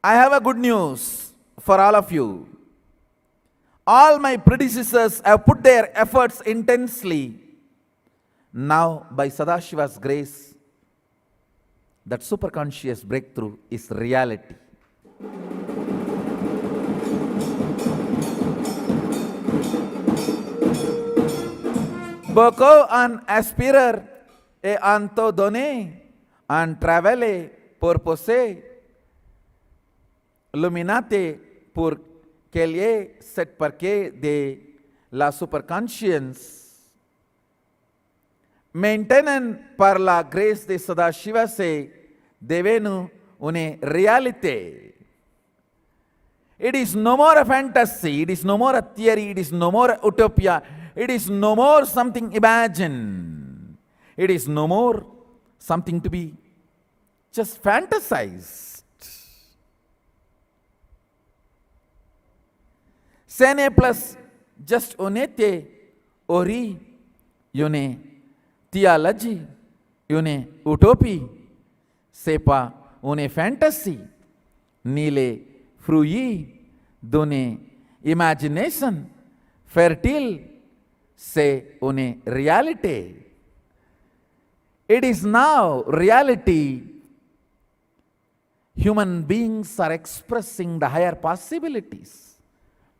I have a good news for all of you. All my predecessors have put their efforts intensely. Now, by Sadashiva's grace, that superconscious breakthrough is reality. Beaucoup en aspirer et en te donner, en travailler pour pousser, illuminate pour qu'il y ait cette parquet de la superconscience. Maintenant, par la grâce de Sadashiva, c'est devenu une réalité. It is no more a fantasy, it is no more a theory, it is no more a utopia, it is no more something imagined. It is no more something to be just fantasized. Ce n'est plus just une théorie, une théologie, une utopie. C'est pas une fantasy, ni les fruits d'une imagination fertile. C'est une réalité. It is now reality. Human beings are expressing the higher possibilities,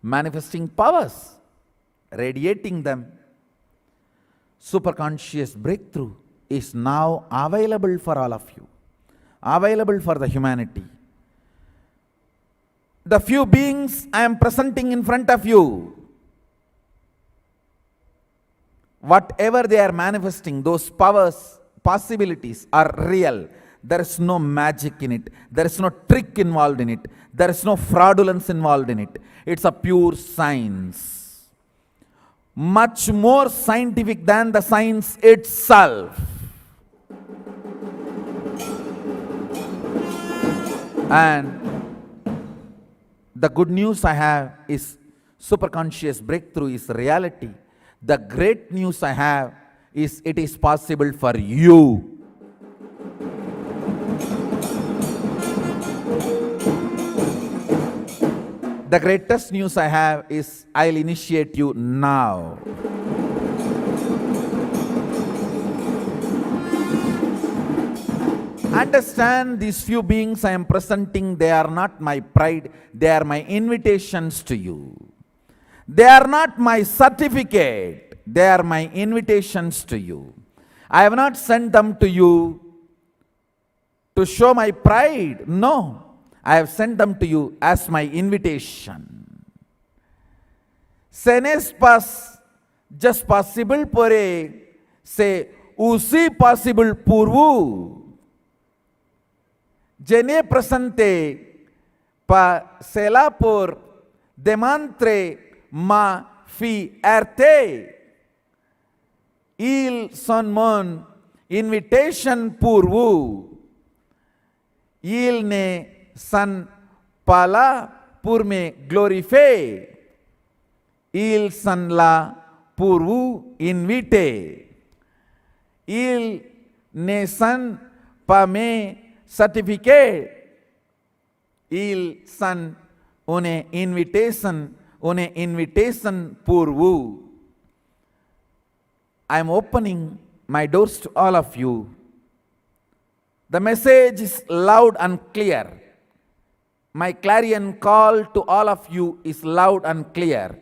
manifesting powers, radiating them. Superconscious breakthrough is now available for all of you, available for the humanity. The few beings I am presenting in front of you, whatever they are manifesting, those powers, possibilities are real. There is no magic in it. There is no trick involved in it. There is no fraudulence involved in it. It's a pure science. Much more scientific than the science itself. And the good news I have is superconscious breakthrough is reality. The great news I have is it is possible for you. The greatest news I have is I'll initiate you now. Understand, these few beings I am presenting, they are not my pride, they are my invitations to you. They are not my certificate, they are my invitations to you. I have not sent them to you to show my pride. No, I have sent them to you as my invitation. Ce n'est pas just possible pour eux, c'est aussi possible pour vous. Je n'ai présenté pas cela pour démontrer ma fierté. Ils sont mon invitation pour vous. Ils ne sont pas là pour me glorifier. Ils sont là pour vous inviter. Ils ne sont pas mes certificates. Ils sont une invitation pour vous. I am opening my doors to all of you. The message is loud and clear. My clarion call to all of you is loud and clear.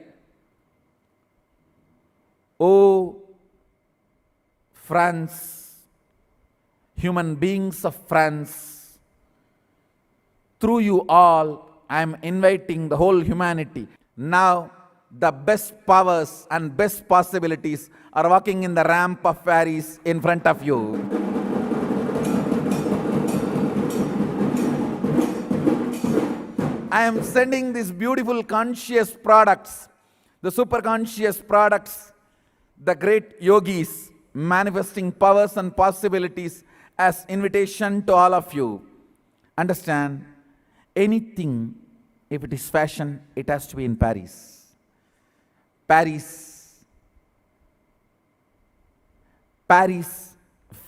Oh, France, human beings of France, through you all, I am inviting the whole humanity. Now, the best powers and best possibilities are walking in the ramp of fairies in front of you. I am sending these beautiful conscious products, the super conscious products, the great yogis, manifesting powers and possibilities as invitation to all of you. Understand, anything, if it is fashion, it has to be in Paris. Paris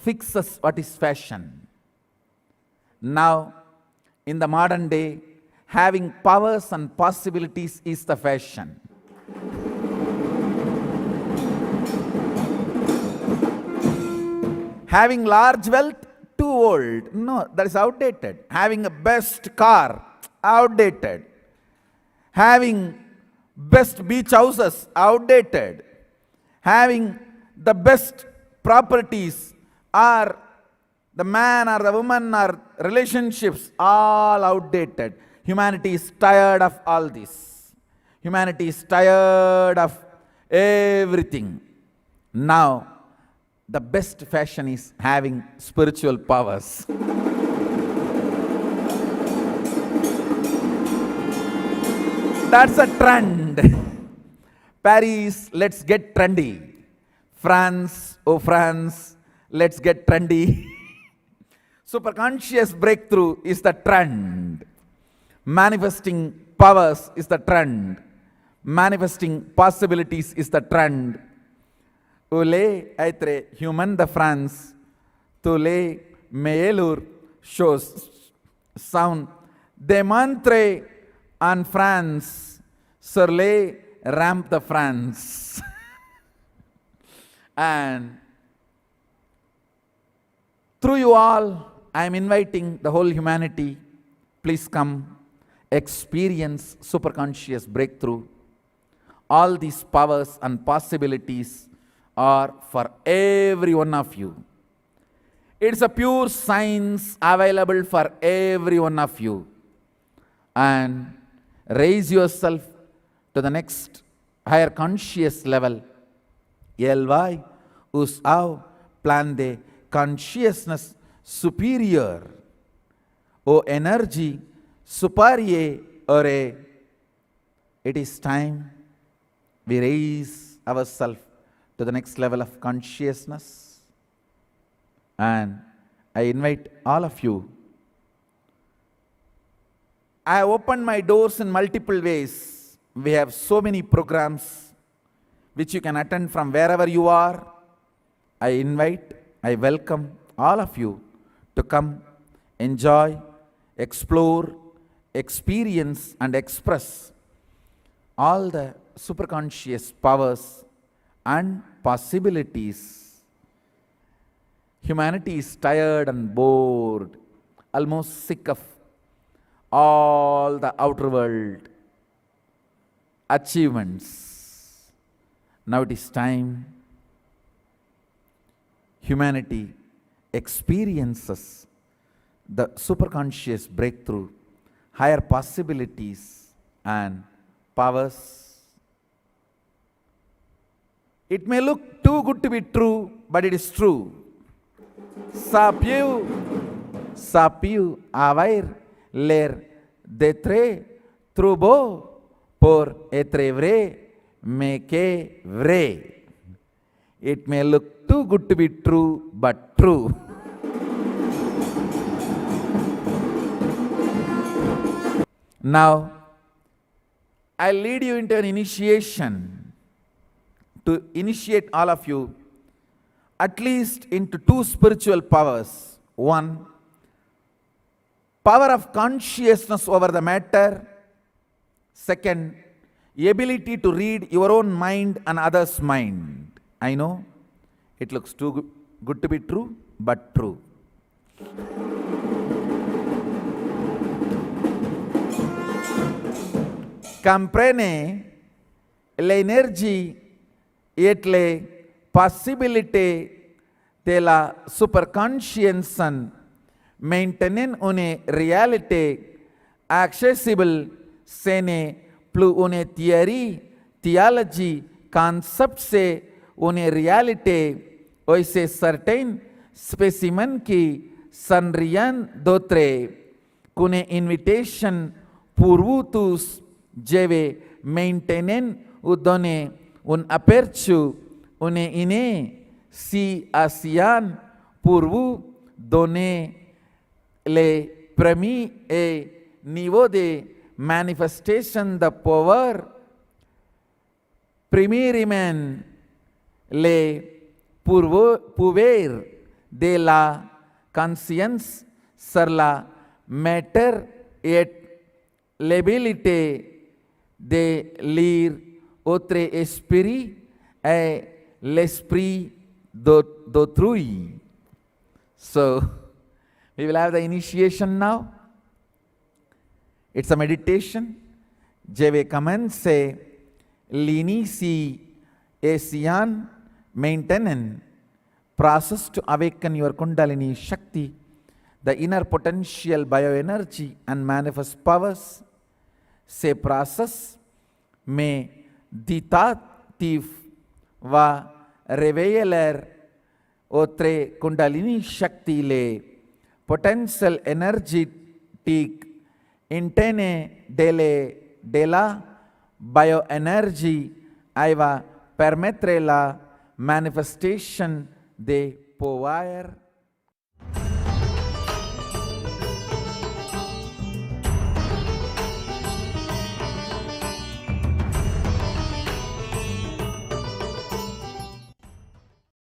fixes what is fashion. Now, in the modern day, having powers and possibilities is the fashion. Having large wealth, too old. No, that is outdated. Having a best car, outdated. Having best beach houses, outdated. Having the best properties, or the man or the woman or relationships, all outdated. Humanity is tired of all this. Humanity is tired of everything. Now, the best fashion is having spiritual powers. That's a trend. Paris, let's get trendy. France, oh France, let's get trendy. Superconscious breakthrough is the trend. Manifesting powers is the trend. Manifesting possibilities is the trend. Ule aitre human de France, tule meelur shows sound demontre en France sur les ramp de France. And through you all, I am inviting the whole humanity, please come, experience superconscious breakthrough. All these powers and possibilities are for every one of you. It's a pure science available for every one of you. And raise yourself to the next higher conscious level. Elvai us au plan de consciousness superior. O energy superior ore. It is time we raise ourselves to the next level of consciousness. And I invite all of you. I have opened my doors in multiple ways. We have so many programs which you can attend from wherever you are. I welcome all of you to come, enjoy, explore, experience and express all the superconscious powers and possibilities. Humanity is tired and bored, almost sick of all the outer world achievements. Now it is time humanity experiences the superconscious breakthrough, higher possibilities and powers. It may look too good to be true, but it is true. Sapiu avoir l'air d'être trop beau pour être vrai, mais que vrai. It may look too good to be true, but true. Now, I'll lead you into an initiation to initiate all of you at least into two spiritual powers. One, power of consciousness over the matter. Second, ability to read your own mind and others' mind. I know it looks too good to be true, but true. Comprene l'energie et les possibilités de la superconscience maintenant une réalité accessible. Ce n'est plus une théologie, concept c'est une réalité aussi certaine, spécimen qui sans rien d'autre qu'une invitation pour vous tous. Je vais maintenant vous donner un aperçu, une initiation pour vous donner les premiers niveaux de manifestation de pouvoir. Premièrement, les pouvoirs de la conscience sur la matière et l'abilité de lire autre esprit et l'esprit d'autrui. So, we will have the initiation now. It's a meditation. Je vais commencer l'initiation maintenance process to awaken your Kundalini Shakti, the inner potential bioenergy and manifest powers. Ce process में दितातीव व révéler autre Kundalini Shakti le potential énergétique interne de la bioénergie et va permettre la manifestation de pouvoir